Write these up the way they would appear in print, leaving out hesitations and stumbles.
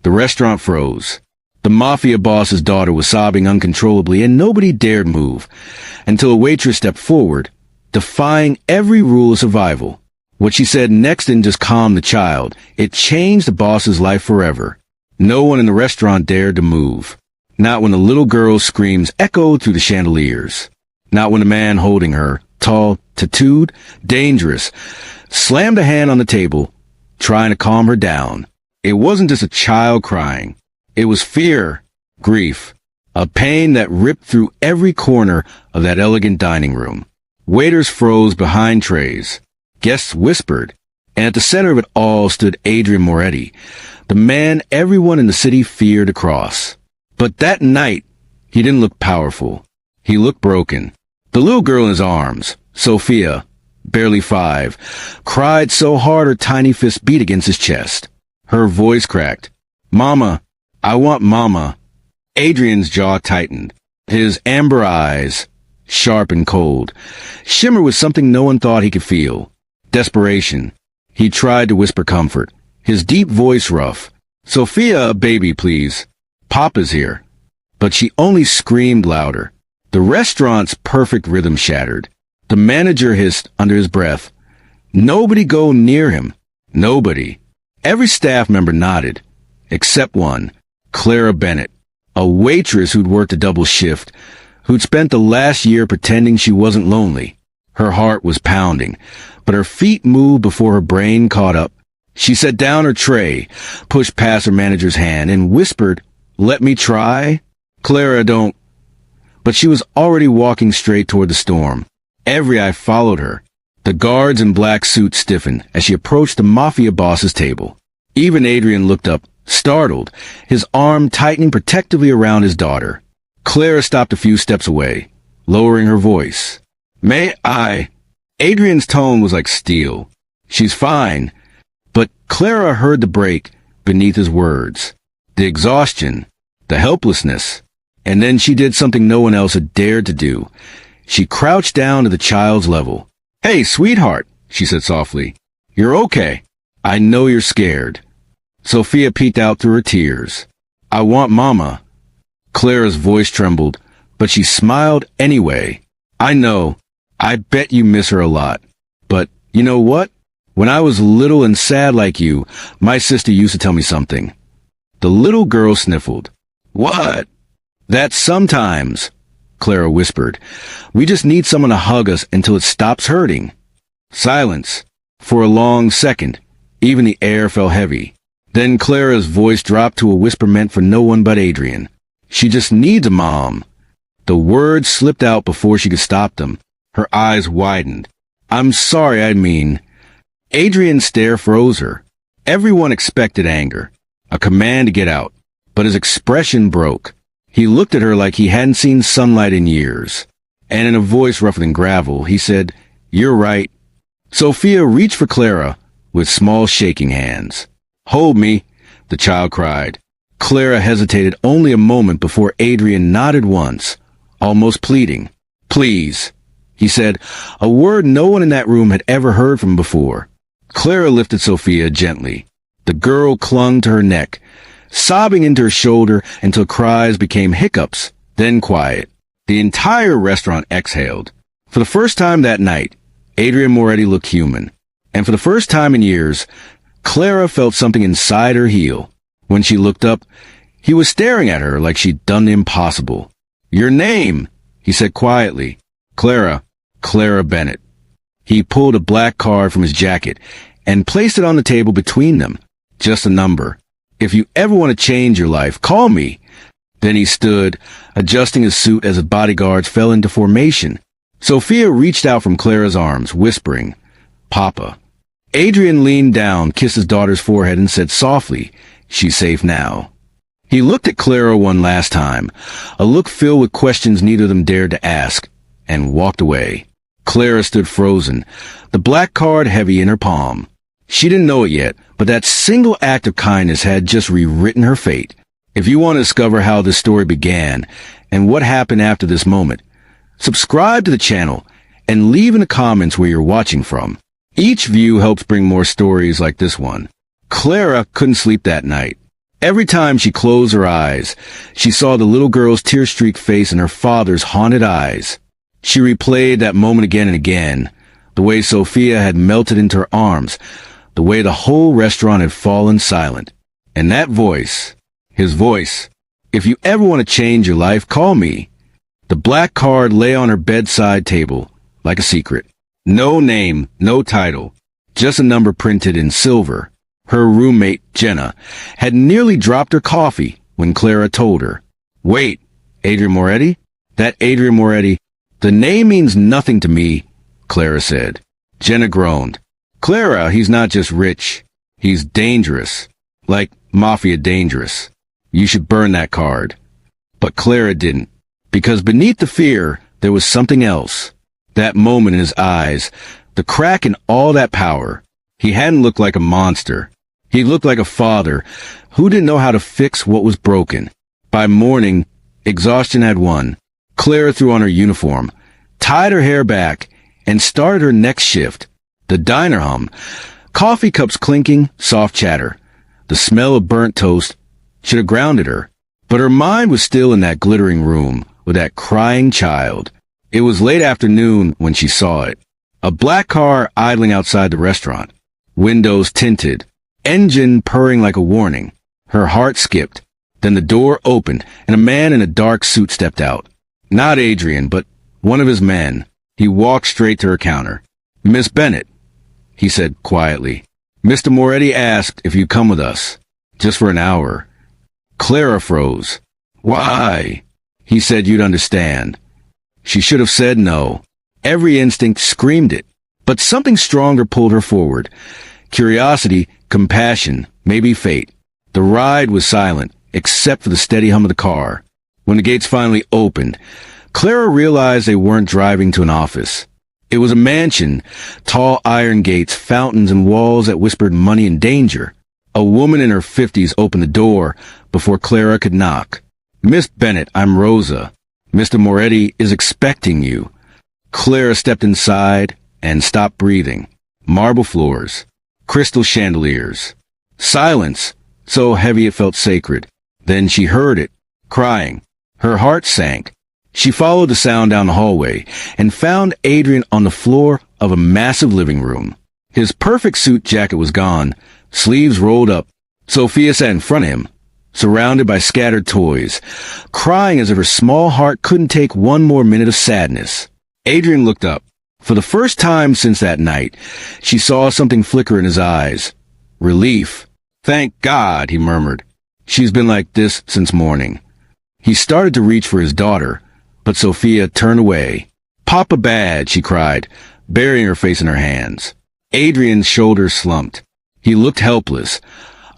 The restaurant froze. The Mafia boss's daughter was sobbing uncontrollably, and nobody dared move, until a waitress stepped forward, defying every rule of survival. What she said next didn't just calm the child, it changed the boss's life forever. No one in the restaurant dared to move. Not when the little girl's screams echoed through the chandeliers. Not when the man holding her, tall, tattooed, dangerous, slammed a hand on the table, trying to calm her down. It wasn't just a child crying. It was fear, grief, a pain that ripped through every corner of that elegant dining room. Waiters froze behind trays. Guests whispered. And at the center of it all stood Adrian Moretti, the man everyone in the city feared to cross. But that night, he didn't look powerful. He looked broken. The little girl in his arms, Sophia, barely 5, cried so hard her tiny fist beat against his chest. Her voice cracked. "Mama, I want Mama." Adrian's jaw tightened. His amber eyes, sharp and cold, shimmered with something no one thought he could feel. Desperation. He tried to whisper comfort, his deep voice rough. "Sophia, baby, please. Papa's here." But she only screamed louder. The restaurant's perfect rhythm shattered. The manager hissed under his breath, "Nobody go near him. Nobody." Every staff member nodded, except one, Clara Bennett, a waitress who'd worked a double shift, who'd spent the last year pretending she wasn't lonely. Her heart was pounding, but her feet moved before her brain caught up. She set down her tray, pushed past her manager's hand, and whispered, "Let me try." "Clara, don't." But she was already walking straight toward the storm. Every eye followed her. The guards in black suits stiffened as she approached the Mafia boss's table. Even Adrian looked up, startled, his arm tightening protectively around his daughter. Clara stopped a few steps away, lowering her voice. "May I?" Adrian's tone was like steel. "She's fine." But Clara heard the break beneath his words. The exhaustion, the helplessness. And then she did something no one else had dared to do. She crouched down to the child's level. "Hey, sweetheart," she said softly. "You're okay. I know you're scared." Sophia peeked out through her tears. "I want Mama." Clara's voice trembled, but she smiled anyway. "I know. I bet you miss her a lot. But you know what? When I was little and sad like you, my sister used to tell me something." The little girl sniffled. "What?" "That sometimes," Clara whispered, "we just need someone to hug us until it stops hurting." Silence. For a long second, even the air felt heavy. Then Clara's voice dropped to a whisper meant for no one but Adrian. "She just needs a mom." The words slipped out before she could stop them. Her eyes widened. "I'm sorry, I mean..." Adrian's stare froze her. Everyone expected anger, a command to get out, but his expression broke. He looked at her like he hadn't seen sunlight in years. And in a voice rougher than gravel, he said, "You're right." Sophia reached for Clara with small shaking hands. "Hold me," the child cried. Clara hesitated only a moment before Adrian nodded once, almost pleading. "Please," he said, a word no one in that room had ever heard from before. Clara lifted Sophia gently. The girl clung to her neck, sobbing into her shoulder until cries became hiccups, then quiet. The entire restaurant exhaled. For the first time that night, Adrian Moretti looked human. And for the first time in years, Clara felt something inside her heal. When she looked up, he was staring at her like she'd done the impossible. "Your name," he said quietly. Clara Bennett." He pulled a black card from his jacket and placed it on the table between them. "Just a number. If you ever want to change your life, call me." Then he stood, adjusting his suit as his bodyguards fell into formation. Sophia reached out from Clara's arms, whispering, "Papa." Adrian leaned down, kissed his daughter's forehead, and said softly, "She's safe now." He looked at Clara one last time, a look filled with questions neither of them dared to ask, and walked away. Clara stood frozen, the black card heavy in her palm. She didn't know it yet, but that single act of kindness had just rewritten her fate. If you want to discover how this story began and what happened after this moment, subscribe to the channel and leave in the comments where you're watching from. Each view helps bring more stories like this one. Clara couldn't sleep that night. Every time she closed her eyes, she saw the little girl's tear-streaked face and her father's haunted eyes. She replayed that moment again and again, the way Sophia had melted into her arms, the way the whole restaurant had fallen silent. And that voice, his voice, "If you ever want to change your life, call me." The black card lay on her bedside table, like a secret. No name, no title, just a number printed in silver. Her roommate, Jenna, had nearly dropped her coffee when Clara told her. "Wait, Adrian Moretti? That Adrian Moretti, the name means nothing to me," Clara said. Jenna groaned. "Clara, he's not just rich. He's dangerous. Like Mafia dangerous. You should burn that card." But Clara didn't, because beneath the fear, there was something else. That moment in his eyes, the crack in all that power. He hadn't looked like a monster. He looked like a father who didn't know how to fix what was broken. By morning, exhaustion had won. Clara threw on her uniform, tied her hair back, and started her next shift. The diner hum. Coffee cups clinking, soft chatter. The smell of burnt toast should have grounded her. But her mind was still in that glittering room with that crying child. It was late afternoon when she saw it. A black car idling outside the restaurant. Windows tinted. Engine purring like a warning. Her heart skipped. Then the door opened, and a man in a dark suit stepped out. Not Adrian, but one of his men. He walked straight to her counter. "Miss Bennett," he said quietly. "Mr. Moretti asked if you'd come with us. Just for an hour." Clara froze. "Why?" He said you'd understand. She should have said no. Every instinct screamed it. But something stronger pulled her forward. Curiosity, compassion, maybe fate. The ride was silent, except for the steady hum of the car. When the gates finally opened, Clara realized they weren't driving to an office. It was a mansion, tall iron gates, fountains, and walls that whispered money and danger. A woman in her 50s opened the door before Clara could knock. "Miss Bennett, I'm Rosa. Mr. Moretti is expecting you." Clara stepped inside and stopped breathing. Marble floors. Crystal chandeliers. Silence, so heavy it felt sacred. Then she heard it, crying. Her heart sank. She followed the sound down the hallway and found Adrian on the floor of a massive living room. His perfect suit jacket was gone, sleeves rolled up. Sophia sat in front of him, surrounded by scattered toys, crying as if her small heart couldn't take one more minute of sadness. Adrian looked up. For the first time since that night, she saw something flicker in his eyes. Relief. "Thank God," he murmured. "She's been like this since morning." He started to reach for his daughter, but Sophia turned away. "Papa bad," she cried, burying her face in her hands. Adrian's shoulders slumped. He looked helpless,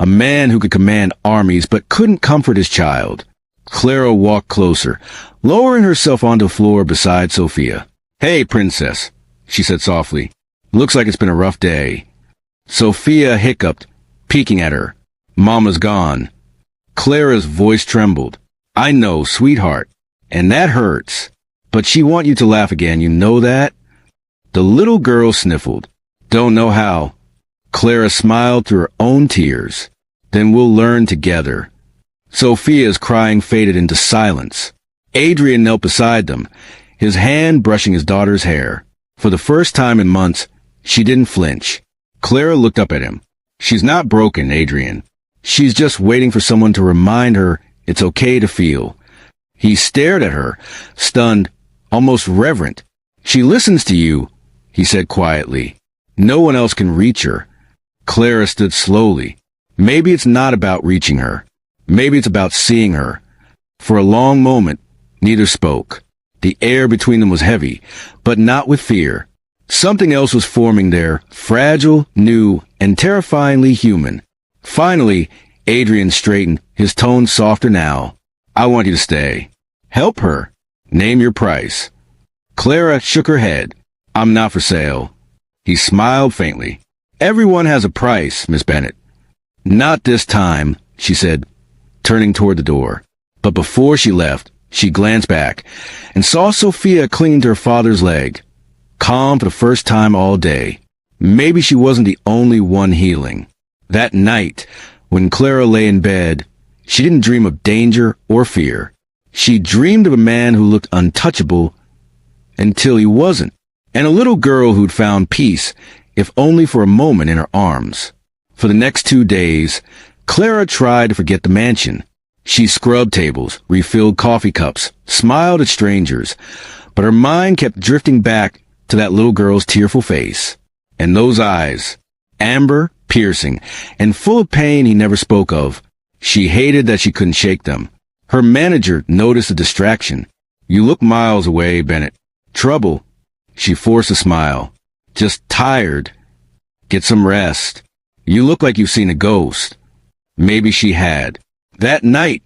a man who could command armies but couldn't comfort his child. Clara walked closer, lowering herself onto the floor beside Sophia. "Hey, princess," she said softly. "Looks like it's been a rough day." Sophia hiccuped, peeking at her. "Mama's gone." Clara's voice trembled. "I know, sweetheart, and that hurts. But she want you to laugh again, you know that?" The little girl sniffled. "Don't know how." Clara smiled through her own tears. "Then we'll learn together." Sophia's crying faded into silence. Adrian knelt beside them, his hand brushing his daughter's hair. For the first time in months, she didn't flinch. Clara looked up at him. "She's not broken, Adrian. She's just waiting for someone to remind her it's okay to feel." He stared at her, stunned, almost reverent. "She listens to you," he said quietly. "No one else can reach her." Clara stood slowly. Maybe it's not about reaching her. Maybe it's about seeing her. For a long moment, neither spoke. The air between them was heavy, but not with fear. Something else was forming there, fragile, new, and terrifyingly human. Finally, Adrian straightened, his tone softer now. "I want you to stay. Help her. Name your price." Clara shook her head. "I'm not for sale." He smiled faintly. "Everyone has a price, Miss Bennett." "Not this time," she said, turning toward the door. But before she left, she glanced back and saw Sophia clinging to her father's leg, calm for the first time all day. Maybe she wasn't the only one healing. That night, when Clara lay in bed, She didn't dream of danger or fear. She dreamed of a man who looked untouchable until he wasn't, and a little girl who'd found peace, if only for a moment, in her arms. For the next 2 days, Clara tried to forget the mansion. She scrubbed tables, refilled coffee cups, smiled at strangers, but her mind kept drifting back to that little girl's tearful face. And those eyes, amber, piercing, and full of pain he never spoke of. She hated that she couldn't shake them. Her manager noticed the distraction. "You look miles away, Bennett." "Trouble?" She forced a smile. "Just tired. Get some rest." "You look like you've seen a ghost." Maybe she had. That night,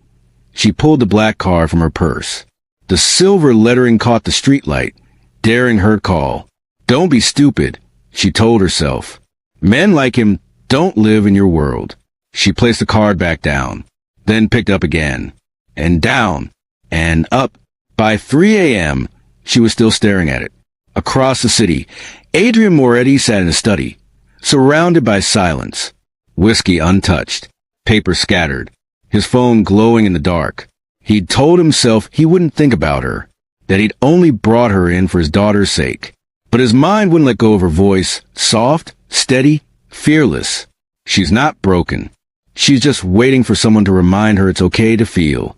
she pulled the black card from her purse. The silver lettering caught the streetlight, daring her call. "Don't be stupid," she told herself. "Men like him don't live in your world." She placed the card back down, then picked up again, and down, and up. By 3 a.m., she was still staring at it. Across the city, Adrian Moretti sat in his study, surrounded by silence, whiskey untouched, paper scattered, his phone glowing in the dark. He'd told himself he wouldn't think about her, that he'd only brought her in for his daughter's sake. But his mind wouldn't let go of her voice, soft, steady, fearless. "She's not broken. She's just waiting for someone to remind her it's okay to feel."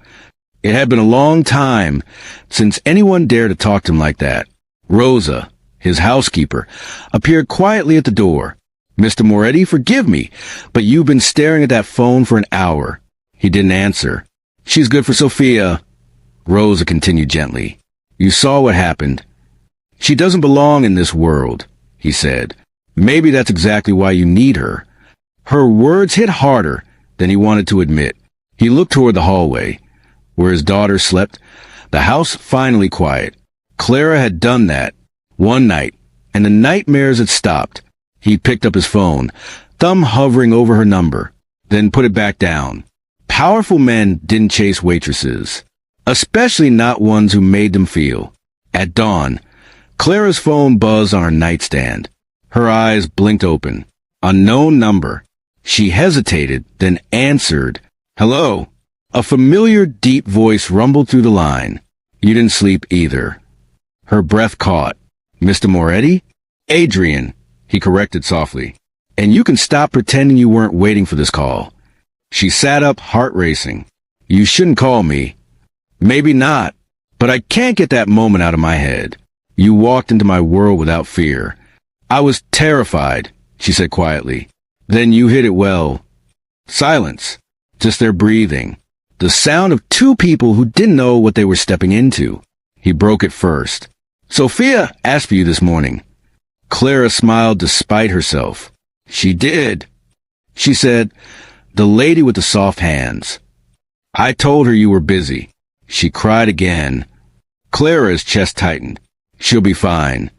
It had been a long time since anyone dared to talk to him like that. Rosa, his housekeeper, appeared quietly at the door. "Mr. Moretti, forgive me, but you've been staring at that phone for an hour." He didn't answer. "She's good for Sophia," Rosa continued gently. "You saw what happened. She doesn't belong in this world," he said. "Maybe that's exactly why you need her." Her words hit harder than he wanted to admit. He looked toward the hallway, where his daughter slept, the house finally quiet. Clara had done that one night, and the nightmares had stopped. He picked up his phone, thumb hovering over her number, then put it back down. Powerful men didn't chase waitresses, especially not ones who made them feel. At dawn, Clara's phone buzzed on her nightstand. Her eyes blinked open. Unknown number. She hesitated, then answered. "Hello." A familiar, deep voice rumbled through the line. "You didn't sleep either." Her breath caught. "Mr. Moretti?" "Adrian," he corrected softly. "And you can stop pretending you weren't waiting for this call." She sat up, heart racing. "You shouldn't call me." "Maybe not, but I can't get that moment out of my head. You walked into my world without fear." "I was terrified," she said quietly. "Then you hit it well." Silence. Just their breathing. The sound of two people who didn't know what they were stepping into. He broke it first. "Sophia asked for you this morning." Clara smiled despite herself. "She did." She said, "The lady with the soft hands." "I told her you were busy." She cried again. Clara's chest tightened. "She'll be fine."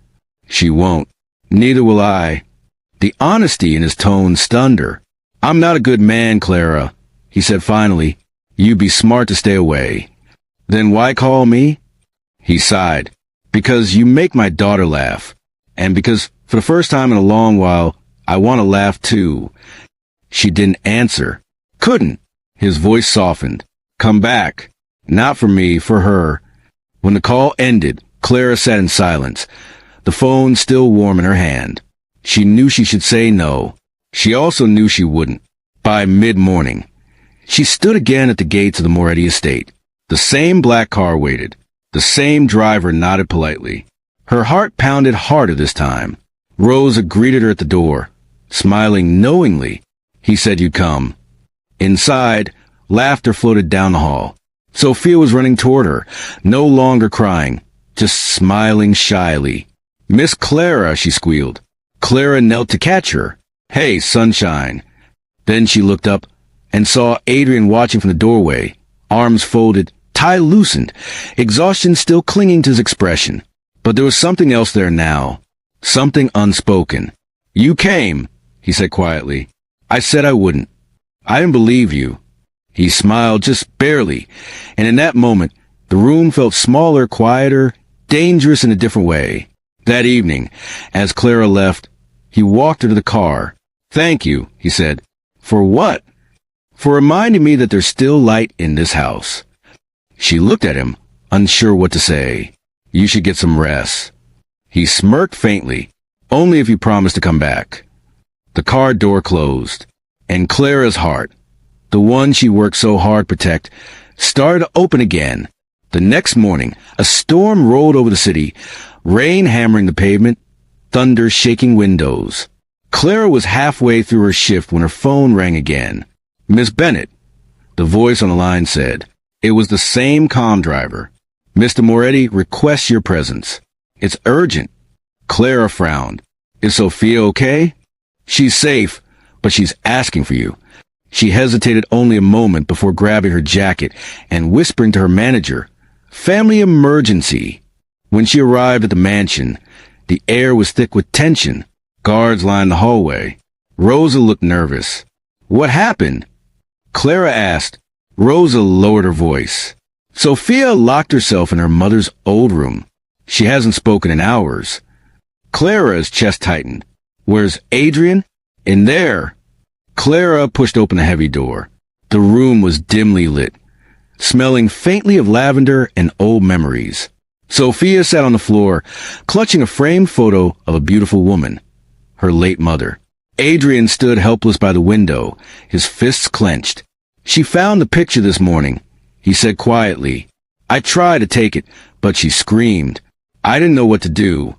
"She won't. Neither will I." The honesty in his tone stunned her. "I'm not a good man, Clara," he said finally. "You'd be smart to stay away." "Then why call me?" He sighed. "Because you make my daughter laugh. And because, for the first time in a long while, I want to laugh too." She didn't answer. Couldn't. His voice softened. "Come back. Not for me, for her." When the call ended, Clara sat in silence, the phone still warm in her hand. She knew she should say no. She also knew she wouldn't. By mid-morning, she stood again at the gates of the Moretti estate. The same black car waited. The same driver nodded politely. Her heart pounded harder this time. Rosa greeted her at the door, smiling knowingly. He said you'd come. Inside, laughter floated down the hall. Sophia was running toward her, no longer crying, just smiling shyly. "Miss Clara," she squealed. Clara knelt to catch her. "Hey, sunshine." Then she looked up and saw Adrian watching from the doorway, arms folded, tie loosened, exhaustion still clinging to his expression. But there was something else there now, something unspoken. "You came," he said quietly. "I said I wouldn't. I didn't believe you." He smiled just barely, and in that moment, the room felt smaller, quieter, dangerous in a different way. That evening, as Clara left, he walked her to the car. "Thank you," he said. "For what?" for reminding me that there's still light in this house." She looked at him, unsure what to say. "You should get some rest." He smirked faintly. "Only if you promise to come back." The car door closed, and Clara's heart, the one she worked so hard to protect, started to open again. The next morning, a storm rolled over the city, rain hammering the pavement, thunder shaking windows. Clara was halfway through her shift when her phone rang again. "Miss Bennett," the voice on the line said. It was the same comm driver. "Mr. Moretti requests your presence. It's urgent." Clara frowned. "Is Sophia okay?" "She's safe, but she's asking for you." She hesitated only a moment before grabbing her jacket and whispering to her manager, "Family emergency." When she arrived at the mansion, the air was thick with tension. Guards lined the hallway. Rosa looked nervous. "What happened?" Clara asked. Rosa lowered her voice. "Sophia locked herself in her mother's old room. She hasn't spoken in hours." Clara's chest tightened. "Where's Adrian?" "In there." Clara pushed open the heavy door. The room was dimly lit, smelling faintly of lavender and old memories. Sophia sat on the floor, clutching a framed photo of a beautiful woman, her late mother. Adrian stood helpless by the window, his fists clenched. "She found the picture this morning," he said quietly. "I tried to take it, but she screamed. I didn't know what to do."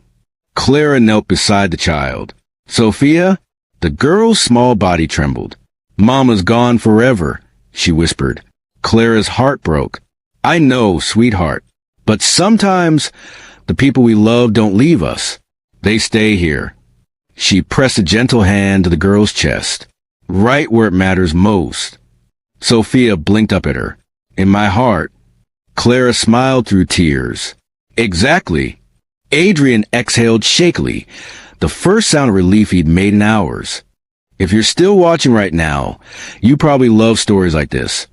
Clara knelt beside the child. "Sophia?" The girl's small body trembled. "Mama's gone forever," she whispered. Clara's heart broke. "I know, sweetheart. But sometimes the people we love don't leave us. They stay here." She pressed a gentle hand to the girl's chest, right where it matters most. Sophia blinked up at her. "In my heart." Clara smiled through tears. "Exactly." Adrian exhaled shakily, the first sound of relief he'd made in hours. If you're still watching right now, you probably love stories like this.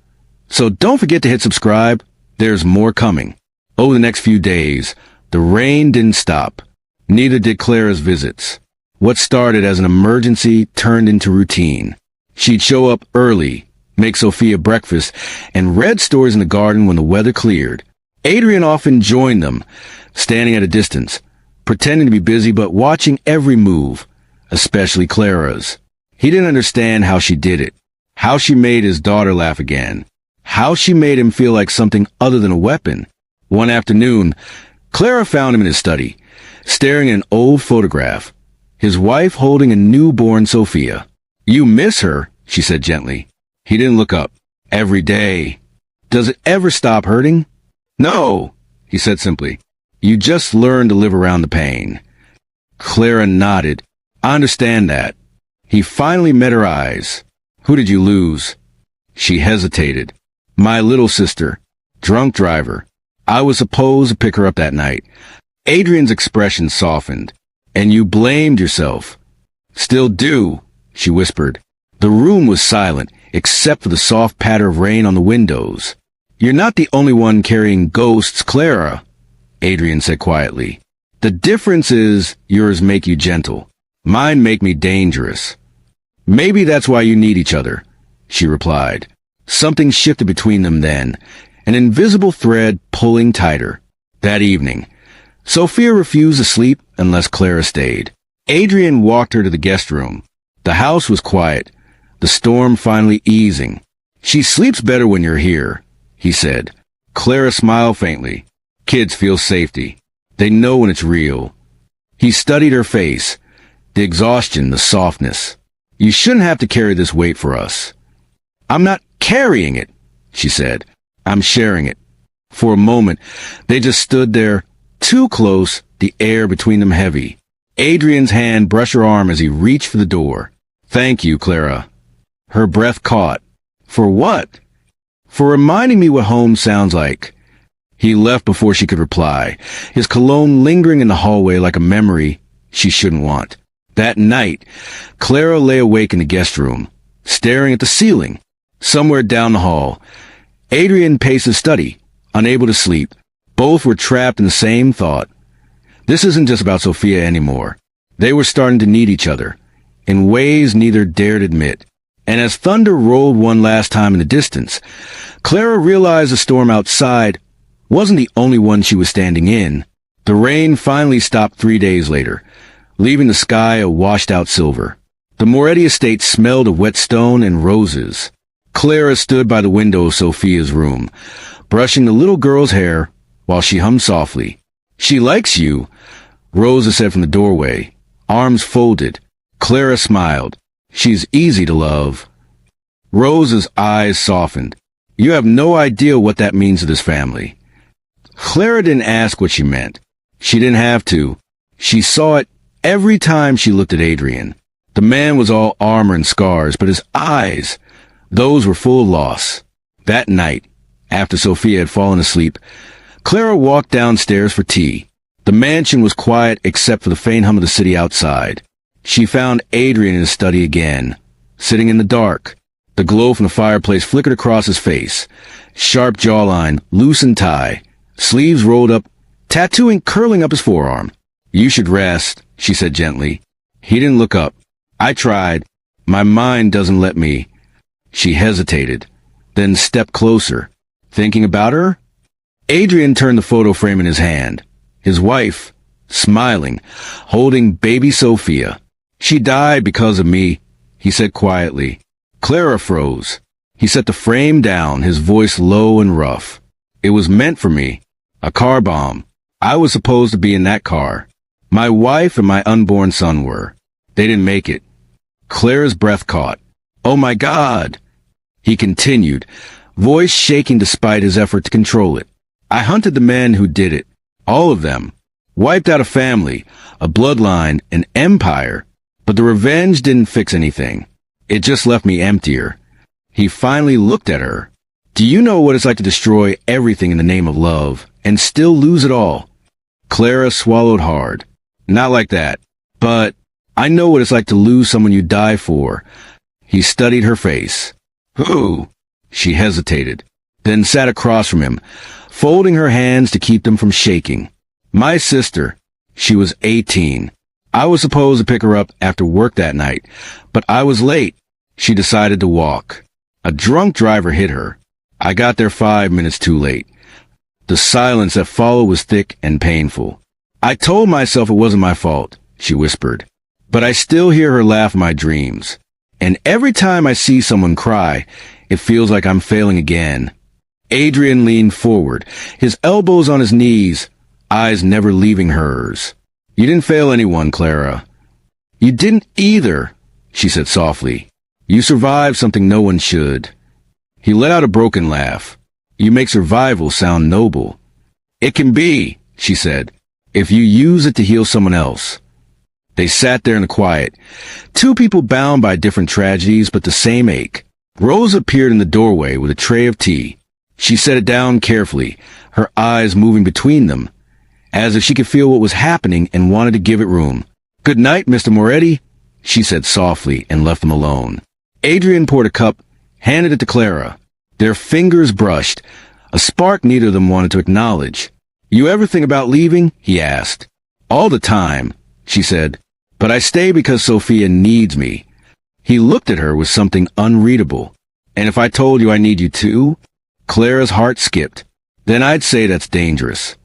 So don't forget to hit subscribe. There's more coming. Over the next few days, the rain didn't stop. Neither did Clara's visits. What started as an emergency turned into routine. She'd show up early, make Sophia breakfast, and read stories in the garden when the weather cleared. Adrian often joined them, standing at a distance, pretending to be busy but watching every move, especially Clara's. He didn't understand how she did it, how she made his daughter laugh again, how she made him feel like something other than a weapon. One afternoon, Clara found him in his study, staring at an old photograph, his wife holding a newborn Sophia. "You miss her," she said gently. He didn't look up. "Every day." "Does it ever stop hurting?" "No," he said simply. "You just learn to live around the pain." Clara nodded. "I understand that." He finally met her eyes. "Who did you lose?" She hesitated. "My little sister. Drunk driver. I was supposed to pick her up that night." Adrian's expression softened. "And you blamed yourself." "Still do," she whispered. The room was silent, except for the soft patter of rain on the windows. "You're not the only one carrying ghosts, Clara," Adrian said quietly. "The difference is yours make you gentle. Mine make me dangerous." "Maybe that's why you need each other," she replied. Something shifted between them then, an invisible thread pulling tighter. That evening, Sophia refused to sleep unless Clara stayed. Adrian walked her to the guest room. The house was quiet, the storm finally easing. "She sleeps better when you're here," he said. Clara smiled faintly. "Kids feel safety. They know when it's real." He studied her face, the exhaustion, the softness. "You shouldn't have to carry this weight for us." "I'm not carrying it," she said. "I'm sharing it." For a moment, they just stood there, too close, the air between them heavy. Adrian's hand brushed her arm as he reached for the door. "Thank you, Clara." Her breath caught. "For what?" "For reminding me what home sounds like." He left before she could reply, his cologne lingering in the hallway like a memory she shouldn't want. That night, Clara lay awake in the guest room, staring at the ceiling. Somewhere down the hall, Adrian paced his study, unable to sleep. Both were trapped in the same thought. This isn't just about Sophia anymore. They were starting to need each other, in ways neither dared admit. And as thunder rolled one last time in the distance, Clara realized the storm outside wasn't the only one she was standing in. The rain finally stopped 3 days later, leaving the sky a washed-out silver. The Moretti estate smelled of wet stone and roses. Clara stood by the window of Sophia's room, brushing the little girl's hair while she hummed softly. "She likes you," Rosa said from the doorway, arms folded. Clara smiled. "She's easy to love." Rosa's eyes softened. "You have no idea what that means to this family." Clara didn't ask what she meant. She didn't have to. She saw it every time she looked at Adrian. The man was all armor and scars, but his eyes, those were full of loss. That night, after Sophia had fallen asleep, Clara walked downstairs for tea. The mansion was quiet except for the faint hum of the city outside. She found Adrian in his study again, sitting in the dark. The glow from the fireplace flickered across his face. Sharp jawline, loosened tie, sleeves rolled up, tattooing curling up his forearm. "You should rest," she said gently. He didn't look up. "I tried. My mind doesn't let me." She hesitated, then stepped closer. "Thinking about her?" Adrian turned the photo frame in his hand. His wife, smiling, holding baby Sophia. "She died because of me," he said quietly. Clara froze. He set the frame down, his voice low and rough. "It was meant for me. A car bomb. I was supposed to be in that car. My wife and my unborn son were. They didn't make it." Clara's breath caught. "Oh my God!" He continued, voice shaking despite his effort to control it. "I hunted the men who did it. All of them. Wiped out a family, a bloodline, an empire. But the revenge didn't fix anything. It just left me emptier." He finally looked at her. "Do you know what it's like to destroy everything in the name of love and still lose it all?" Clara swallowed hard. "Not like that. But I know what it's like to lose someone you die for." He studied her face. "Who?" She hesitated, then sat across from him, folding her hands to keep them from shaking. "My sister. She was 18. I was supposed to pick her up after work that night, but I was late. She decided to walk. A drunk driver hit her. I got there 5 minutes too late." The silence that followed was thick and painful. "I told myself it wasn't my fault," she whispered. "But I still hear her laugh in my dreams. And every time I see someone cry, it feels like I'm failing again." Adrian leaned forward, his elbows on his knees, eyes never leaving hers. "You didn't fail anyone, Clara." "You didn't either," she said softly. "You survived something no one should." He let out a broken laugh. "You make survival sound noble." "It can be," she said, "if you use it to heal someone else." They sat there in the quiet, two people bound by different tragedies but the same ache. Rose appeared in the doorway with a tray of tea. She set it down carefully, her eyes moving between them, as if she could feel what was happening and wanted to give it room. "Good night, Mr. Moretti," she said softly and left them alone. Adrian poured a cup, handed it to Clara. Their fingers brushed, a spark neither of them wanted to acknowledge. "You ever think about leaving?" he asked. "All the time," she said. "But I stay because Sophia needs me." He looked at her with something unreadable. "And if I told you I need you too?" Clara's heart skipped. "Then I'd say that's dangerous."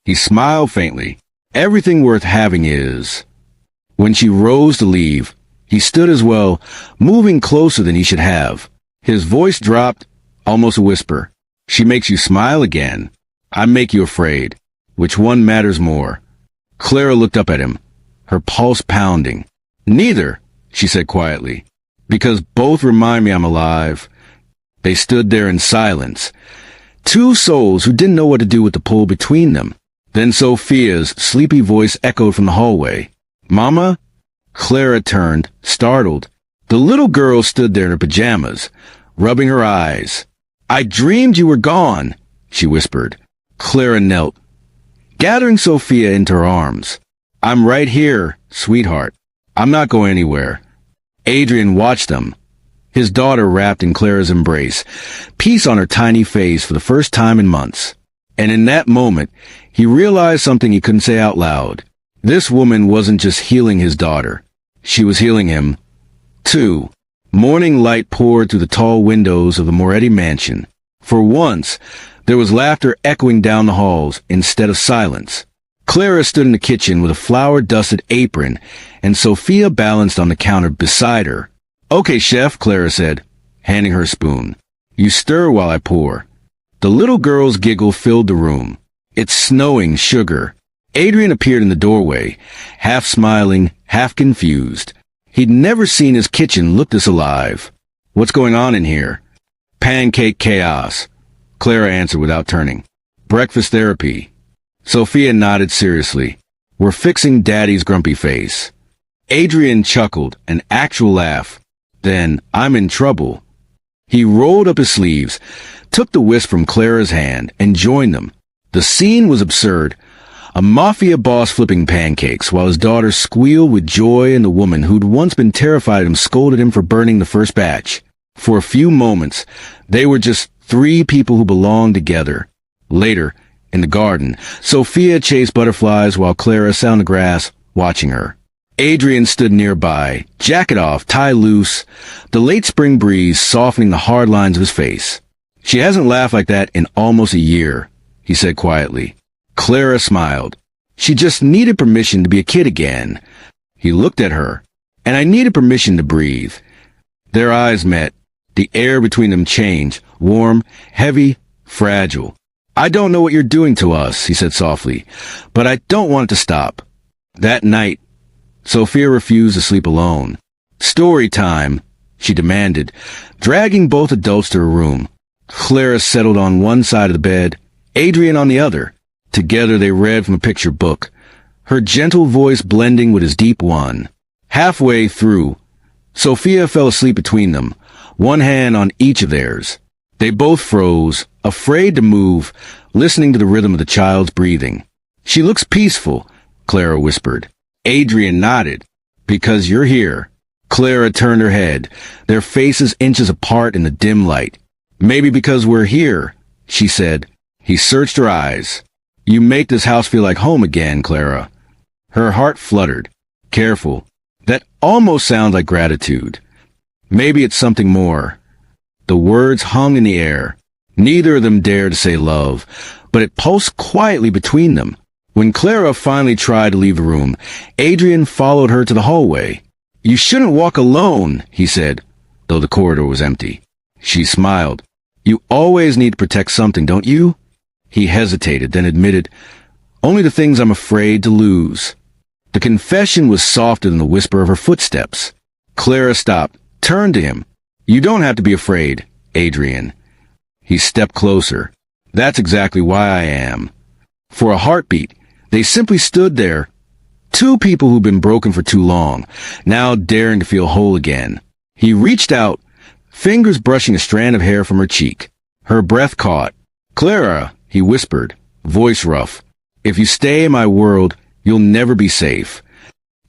He smiled faintly. "Everything worth having is." When she rose to leave, he stood as well, moving closer than he should have. His voice dropped, almost a whisper. "She makes you smile again. I make you afraid. Which one matters more?" Clara looked up at him, her pulse pounding. "Neither," she said quietly, "because both remind me I'm alive." They stood there in silence, two souls who didn't know what to do with the pull between them. Then Sophia's sleepy voice echoed from the hallway. "Mama?" Clara turned, startled. The little girl stood there in her pajamas, rubbing her eyes. "I dreamed you were gone," she whispered. Clara knelt, gathering Sophia into her arms. "I'm right here, sweetheart. I'm not going anywhere." Adrian watched them, his daughter wrapped in Clara's embrace, peace on her tiny face for the first time in months. And in that moment, he realized something he couldn't say out loud. This woman wasn't just healing his daughter. She was healing him, too. Morning light poured through the tall windows of the Moretti mansion. For once, there was laughter echoing down the halls instead of silence. Clara stood in the kitchen with a flour-dusted apron, and Sophia balanced on the counter beside her. "Okay, chef," Clara said, handing her a spoon. "You stir while I pour." The little girl's giggle filled the room. "It's snowing sugar." Adrian appeared in the doorway, half smiling, half confused. He'd never seen his kitchen look this alive. "What's going on in here?" "Pancake chaos," Clara answered without turning. "Breakfast therapy." Sophia nodded seriously. "We're fixing Daddy's grumpy face." Adrian chuckled, an actual laugh. "Then I'm in trouble." He rolled up his sleeves, took the whisk from Clara's hand, and joined them. The scene was absurd. A mafia boss flipping pancakes while his daughter squealed with joy, and the woman who'd once been terrified of him scolded him for burning the first batch. For a few moments, they were just three people who belonged together. Later, in the garden, Sophia chased butterflies while Clara sat on the grass, watching her. Adrian stood nearby, jacket off, tie loose, the late spring breeze softening the hard lines of his face. "She hasn't laughed like that in almost a year," he said quietly. Clara smiled. "She just needed permission to be a kid again." He looked at her. "And I needed permission to breathe." Their eyes met. The air between them changed, warm, heavy, fragile. "I don't know what you're doing to us," he said softly, "but I don't want it to stop." That night, Sophia refused to sleep alone. "Story time," she demanded, dragging both adults to her room. Clara settled on one side of the bed, Adrian on the other. Together they read from a picture book, her gentle voice blending with his deep one. Halfway through, Sophia fell asleep between them, one hand on each of theirs. They both froze, afraid to move, listening to the rhythm of the child's breathing. "She looks peaceful," Clara whispered. Adrian nodded. "Because you're here." Clara turned her head, their faces inches apart in the dim light. "Maybe because we're here," she said. He searched her eyes. "You make this house feel like home again, Clara." Her heart fluttered. "Careful. That almost sounds like gratitude. Maybe it's something more." The words hung in the air. Neither of them dared to say love, but it pulsed quietly between them. When Clara finally tried to leave the room, Adrian followed her to the hallway. "You shouldn't walk alone," he said, though the corridor was empty. She smiled. "You always need to protect something, don't you?" He hesitated, then admitted, "Only the things I'm afraid to lose." The confession was softer than the whisper of her footsteps. Clara stopped, turned to him. "You don't have to be afraid, Adrian." He stepped closer. "That's exactly why I am." For a heartbeat, they simply stood there, two people who'd been broken for too long, now daring to feel whole again. He reached out, fingers brushing a strand of hair from her cheek. Her breath caught. "Clara," he whispered, voice rough, "if you stay in my world, you'll never be safe."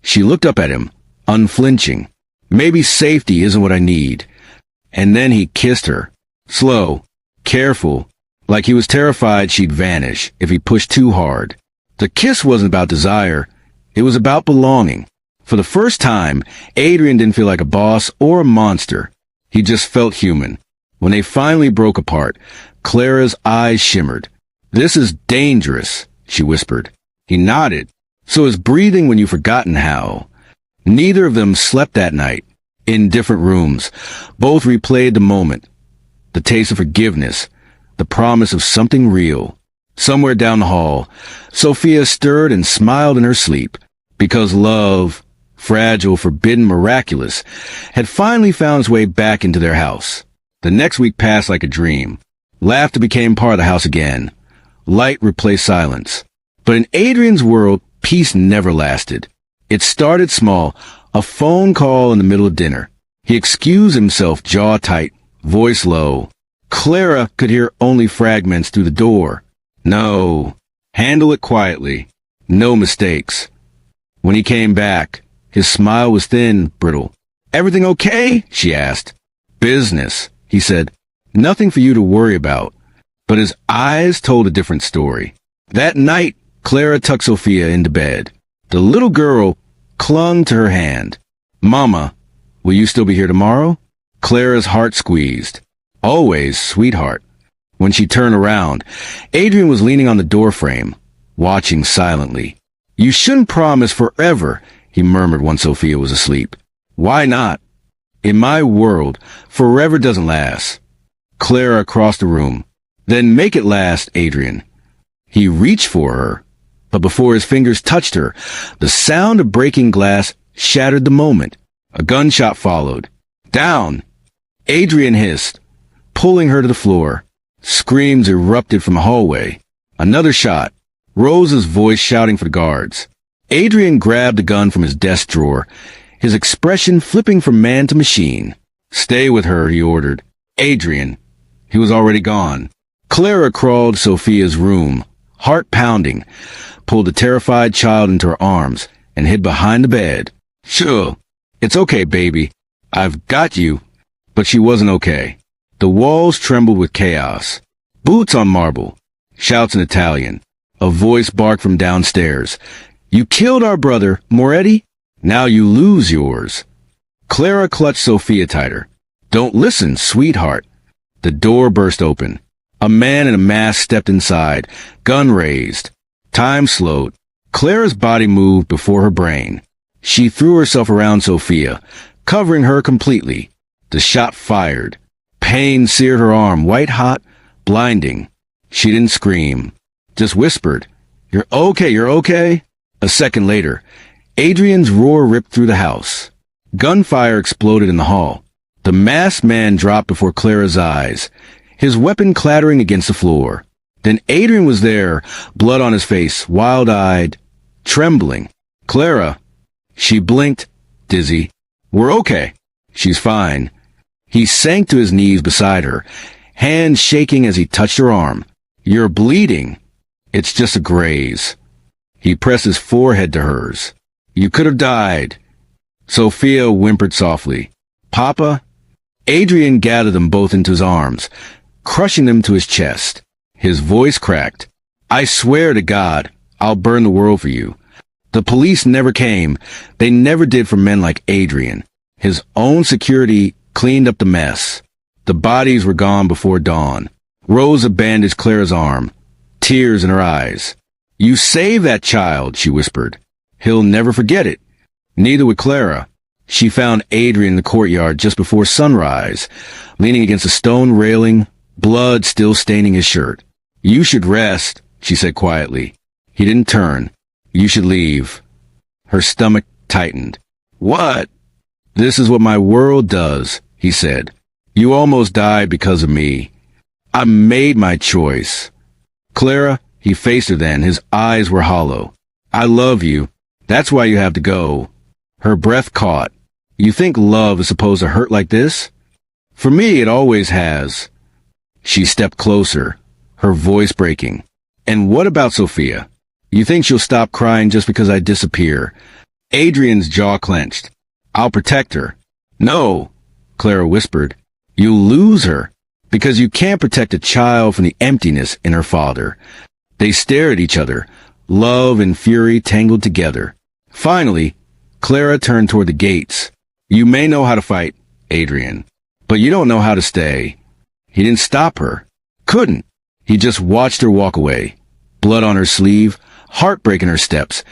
She looked up at him, unflinching. "Maybe safety isn't what I need." And then he kissed her. Slow, careful, like he was terrified she'd vanish if he pushed too hard. The kiss wasn't about desire. It was about belonging. For the first time, Adrian didn't feel like a boss or a monster. He just felt human. When they finally broke apart, Clara's eyes shimmered. "This is dangerous," she whispered. He nodded. "So is breathing when you've forgotten how." Neither of them slept that night. In different rooms, both replayed the moment. The taste of forgiveness, the promise of something real. Somewhere down the hall, Sophia stirred and smiled in her sleep, because love, fragile, forbidden, miraculous, had finally found its way back into their house. The next week passed like a dream. Laughter became part of the house again. Light replaced silence. But in Adrian's world, peace never lasted. It started small, a phone call in the middle of dinner. He excused himself, jaw tight, voice low. Clara could hear only fragments through the door. "No. Handle it quietly. No mistakes." When he came back, his smile was thin, brittle. "Everything okay?" she asked. "Business," he said. "Nothing for you to worry about." But his eyes told a different story. That night, Clara tucked Sophia into bed. The little girl clung to her hand. "Mama, will you still be here tomorrow?" Clara's heart squeezed. Always, sweetheart. When she turned around, Adrian was leaning on the doorframe, watching silently. You shouldn't promise forever, he murmured once Sophia was asleep. Why not? In my world, forever doesn't last. Clara crossed the room. Then make it last, Adrian. He reached for her, but before his fingers touched her, the sound of breaking glass shattered the moment. A gunshot followed. Down! Adrian hissed, pulling her to the floor. Screams erupted from the hallway. Another shot. Rose's voice shouting for the guards. Adrian grabbed the gun from his desk drawer, his expression flipping from man to machine. Stay with her, he ordered. Adrian. He was already gone. Clara crawled to Sophia's room, heart pounding, pulled the terrified child into her arms, and hid behind the bed. Sure. It's okay, baby. I've got you. But she wasn't okay. The walls trembled with chaos. Boots on marble. Shouts in Italian. A voice barked from downstairs. You killed our brother, Moretti? Now you lose yours. Clara clutched Sophia tighter. Don't listen, sweetheart. The door burst open. A man in a mask stepped inside, gun raised. Time slowed. Clara's body moved before her brain. She threw herself around Sophia, covering her completely. The shot fired. Pain seared her arm, white hot, blinding. She didn't scream, just whispered, You're okay, you're okay. A second later, Adrian's roar ripped through the house. Gunfire exploded in the hall. The masked man dropped before Clara's eyes, his weapon clattering against the floor. Then Adrian was there, blood on his face, wild-eyed, trembling. Clara. She blinked, dizzy. We're okay. She's fine. He sank to his knees beside her, hands shaking as he touched her arm. You're bleeding. It's just a graze. He pressed his forehead to hers. You could have died. Sophia whimpered softly. Papa? Adrian gathered them both into his arms, crushing them to his chest. His voice cracked. I swear to God, I'll burn the world for you. The police never came. They never did for men like Adrian. His own security cleaned up the mess. The bodies were gone before dawn. Rosa bandaged Clara's arm, tears in her eyes. You saved that child, she whispered. He'll never forget it. Neither would Clara. She found Adrian in the courtyard just before sunrise, leaning against a stone railing, blood still staining his shirt. You should rest, she said quietly. He didn't turn. You should leave. Her stomach tightened. What? This is what my world does, he said. You almost died because of me. I made my choice. Clara, he faced her then. His eyes were hollow. I love you. That's why you have to go. Her breath caught. You think love is supposed to hurt like this? For me, it always has. She stepped closer, her voice breaking. And what about Sophia? You think she'll stop crying just because I disappear? Adrian's jaw clenched. I'll protect her. No, Clara whispered. You'll lose her, because you can't protect a child from the emptiness in her father. They stared at each other, love and fury tangled together. Finally, Clara turned toward the gates. You may know how to fight, Adrian, but you don't know how to stay. He didn't stop her. Couldn't. He just watched her walk away. Blood on her sleeve, heartbreak in her steps,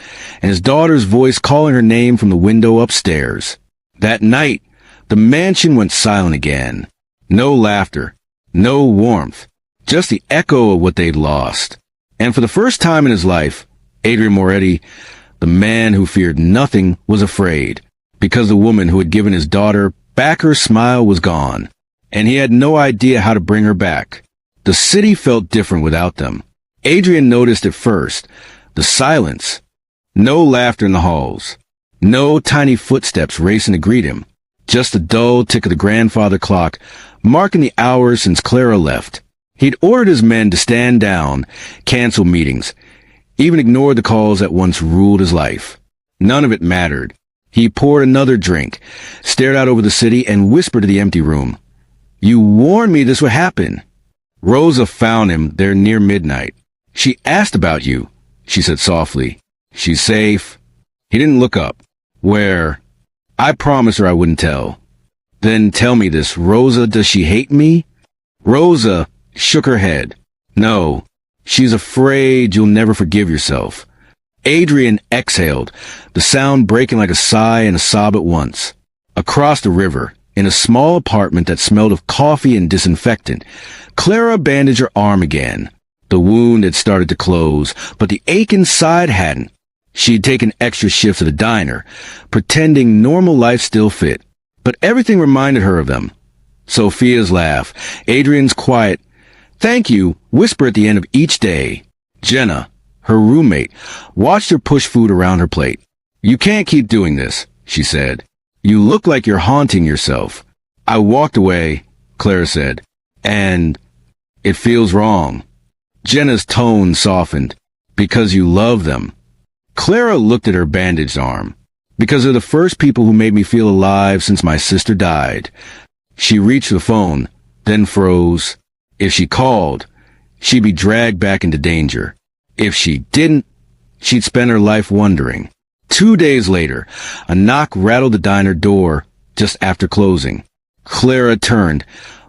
and his daughter's voice calling her name from the window upstairs. That night, the mansion went silent again. No laughter, no warmth, just the echo of what they'd lost. And for the first time in his life, Adrian Moretti, the man who feared nothing, was afraid, because the woman who had given his daughter back her smile was gone, and he had no idea how to bring her back. The city felt different without them. Adrian noticed at first the silence. No laughter in the halls. No tiny footsteps racing to greet him. Just the dull tick of the grandfather clock marking the hours since Clara left. He'd ordered his men to stand down, cancel meetings, even ignored the calls that once ruled his life. None of it mattered. He poured another drink, stared out over the city, and whispered to the empty room. You warned me this would happen. Rosa found him there near midnight. She asked about you, she said softly. She's safe. He didn't look up. Where? I promised her I wouldn't tell. Then tell me this, Rosa, does she hate me? Rosa shook her head. No, she's afraid you'll never forgive yourself. Adrian exhaled, the sound breaking like a sigh and a sob at once. Across the river, in a small apartment that smelled of coffee and disinfectant, Clara bandaged her arm again. The wound had started to close, but the ache inside hadn't. She'd taken extra shifts at a diner, pretending normal life still fit, but everything reminded her of them. Sophia's laugh, Adrian's quiet, "Thank you," whisper at the end of each day. Jenna, her roommate, watched her push food around her plate. "You can't keep doing this," she said. "You look like you're haunting yourself." "I walked away," Clara said, "and it feels wrong." Jenna's tone softened. "Because you love them." Clara looked at her bandaged arm. "Because they're the first people who made me feel alive since my sister died." She reached the phone, then froze. If she called, she'd be dragged back into danger. If she didn't, she'd spend her life wondering. 2 days later, a knock rattled the diner door just after closing. Clara turned,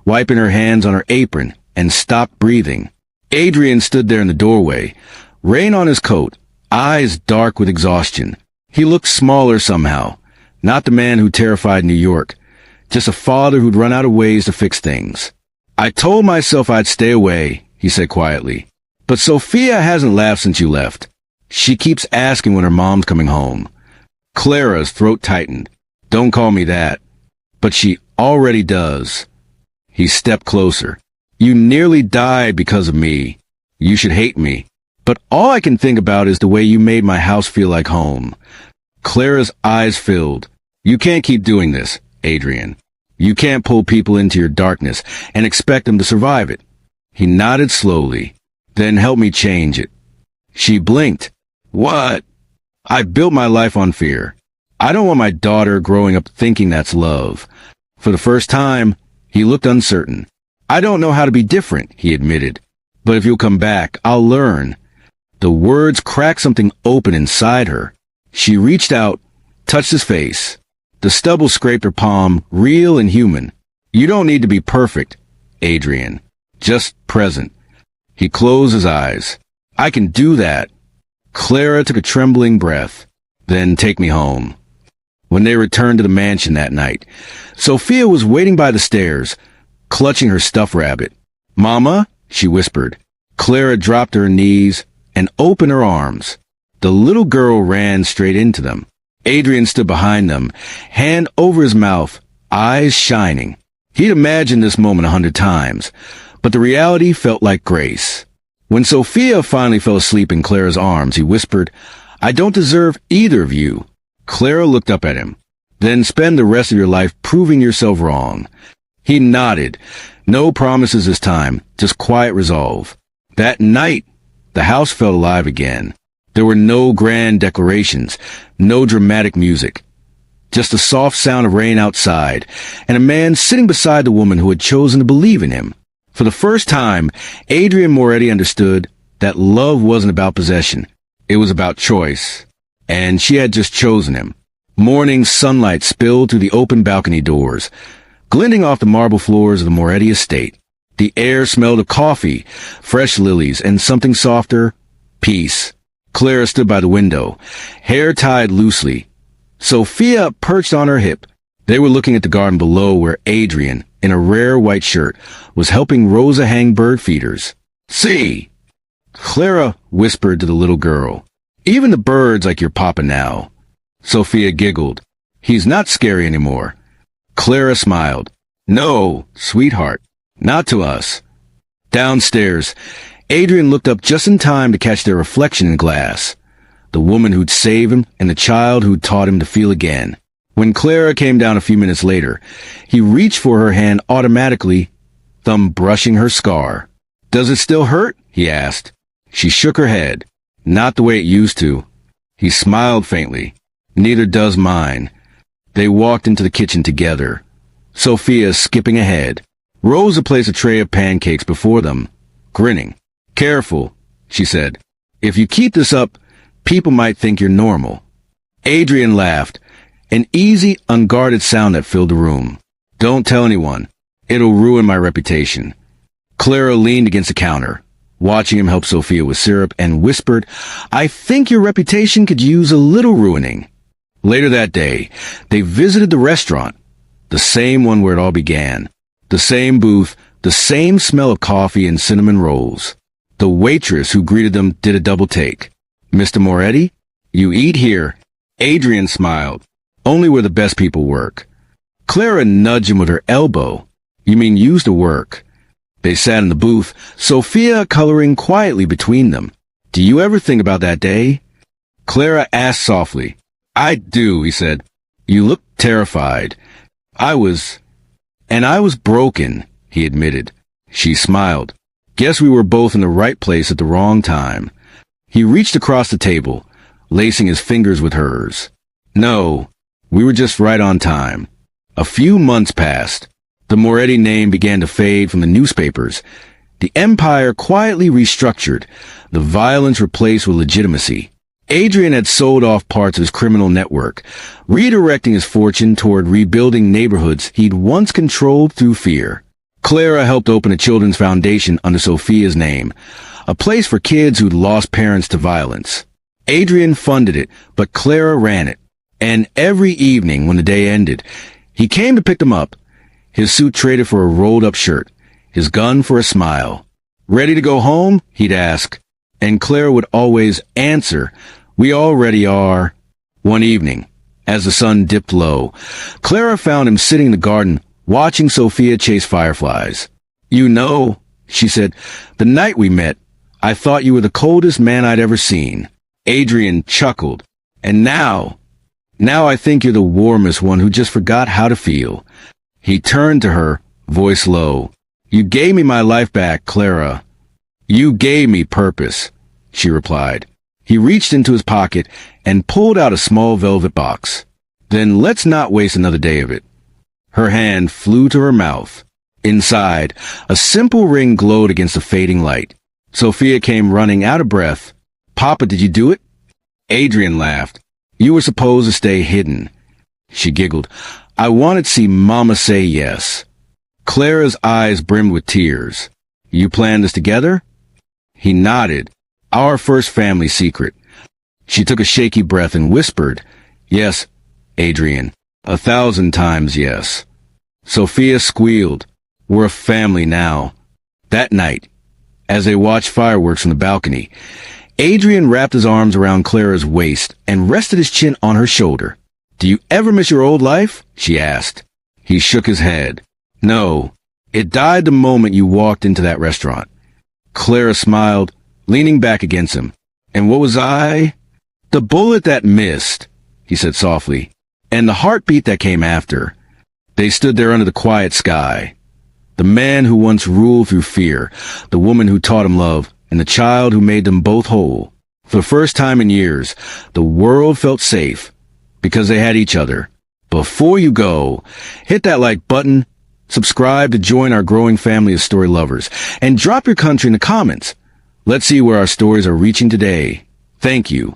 wiping her hands on her apron, and stopped breathing. Adrian stood there in the doorway, rain on his coat, eyes dark with exhaustion. He looked smaller somehow, not the man who terrified New York, just a father who'd run out of ways to fix things. "I told myself I'd stay away," he said quietly. "But Sophia hasn't laughed since you left. She keeps asking when her mom's coming home." Clara's throat tightened. "Don't call me that." "But she already does." He stepped closer. "You nearly died because of me. You should hate me. But all I can think about is the way you made my house feel like home." Clara's eyes filled. "You can't keep doing this, Adrian. You can't pull people into your darkness and expect them to survive it." He nodded slowly. "Then help me change it." She blinked. "What?" "I built my life on fear. I don't want my daughter growing up thinking that's love." For the first time, he looked uncertain. "I don't know how to be different," he admitted. "But if you'll come back, I'll learn." The words cracked something open inside her. She reached out, touched his face. The stubble scraped her palm, real and human. "You don't need to be perfect, Adrian. Just present." He closed his eyes. "I can do that." Clara took a trembling breath. "Then take me home." When they returned to the mansion that night, Sophia was waiting by the stairs, clutching her stuffed rabbit. "Mama," she whispered. Clara dropped to her knees and opened her arms. The little girl ran straight into them. Adrian stood behind them, hand over his mouth, eyes shining. He'd imagined this moment 100 times, but the reality felt like grace. When Sophia finally fell asleep in Clara's arms, he whispered, "I don't deserve either of you." Clara looked up at him. "Then spend the rest of your life proving yourself wrong." He nodded. No promises this time, just quiet resolve. That night, the house felt alive again. There were no grand declarations, no dramatic music. Just the soft sound of rain outside, and a man sitting beside the woman who had chosen to believe in him. For the first time, Adrian Moretti understood that love wasn't about possession. It was about choice. And she had just chosen him. Morning sunlight spilled through the open balcony doors, glinting off the marble floors of the Moretti estate. The air smelled of coffee, fresh lilies, and something softer, peace. Clara stood by the window, hair tied loosely. Sophia perched on her hip. They were looking at the garden below where Adrian, in a rare white shirt, was helping Rosa hang bird feeders. "See!" Clara whispered to the little girl. "Even the birds like your papa now." Sophia giggled. "He's not scary anymore." Clara smiled. "No, sweetheart, not to us." Downstairs, Adrian looked up just in time to catch their reflection in glass. The woman who'd saved him and the child who'd taught him to feel again. When Clara came down a few minutes later, he reached for her hand automatically, thumb brushing her scar. "Does it still hurt?" he asked. She shook her head. "Not the way it used to." He smiled faintly. "Neither does mine." They walked into the kitchen together, Sophia skipping ahead. Rosa placed a tray of pancakes before them, grinning. "Careful," she said. "If you keep this up, people might think you're normal." Adrian laughed, an easy, unguarded sound that filled the room. Don't tell anyone. It'll ruin my reputation. Clara leaned against the counter, watching him help Sophia with syrup, and whispered, I think your reputation could use a little ruining. Later that day, they visited the restaurant, the same one where it all began. The same booth, the same smell of coffee and cinnamon rolls. The waitress who greeted them did a double take. Mr. Moretti, you eat here. Adrian smiled. Only where the best people work. Clara nudged him with her elbow. You mean used to work. They sat in the booth, Sophia coloring quietly between them. Do you ever think about that day? Clara asked softly. I do, he said. You look terrified. I was broken, he admitted. She smiled. Guess we were both in the right place at the wrong time. He reached across the table, lacing his fingers with hers. No, we were just right on time. A few months passed. The Moretti name began to fade from the newspapers. The empire quietly restructured, the violence replaced with legitimacy. Adrian had sold off parts of his criminal network, redirecting his fortune toward rebuilding neighborhoods he'd once controlled through fear. Clara helped open a children's foundation under Sophia's name, a place for kids who'd lost parents to violence. Adrian funded it, but Clara ran it. And every evening when the day ended, he came to pick them up, his suit traded for a rolled-up shirt, his gun for a smile. Ready to go home? He'd ask. And Clara would always answer, we already are. One evening, as the sun dipped low, Clara found him sitting in the garden, watching Sophia chase fireflies. You know, she said, the night we met, I thought you were the coldest man I'd ever seen. Adrian chuckled. And now I think you're the warmest one who just forgot how to feel. He turned to her, voice low. You gave me my life back, Clara. You gave me purpose, she replied. He reached into his pocket and pulled out a small velvet box. Then let's not waste another day of it. Her hand flew to her mouth. Inside, a simple ring glowed against the fading light. Sophia came running out of breath. Papa, did you do it? Adrian laughed. You were supposed to stay hidden. She giggled. I wanted to see Mama say yes. Clara's eyes brimmed with tears. You planned this together? He nodded. Our first family secret. She took a shaky breath and whispered, Yes, Adrian. 1,000 times yes. Sophia squealed. We're a family now. That night, as they watched fireworks from the balcony, Adrian wrapped his arms around Clara's waist and rested his chin on her shoulder. Do you ever miss your old life? She asked. He shook his head. No. It died the moment you walked into that restaurant. Clara smiled, leaning back against him. And what was I? The bullet that missed, he said softly, and the heartbeat that came after. They stood there under the quiet sky. The man who once ruled through fear, the woman who taught him love, and the child who made them both whole. For the first time in years, the world felt safe, because they had each other. Before you go, hit that like button, subscribe to join our growing family of story lovers, and drop your country in the comments. Let's see where our stories are reaching today. Thank you.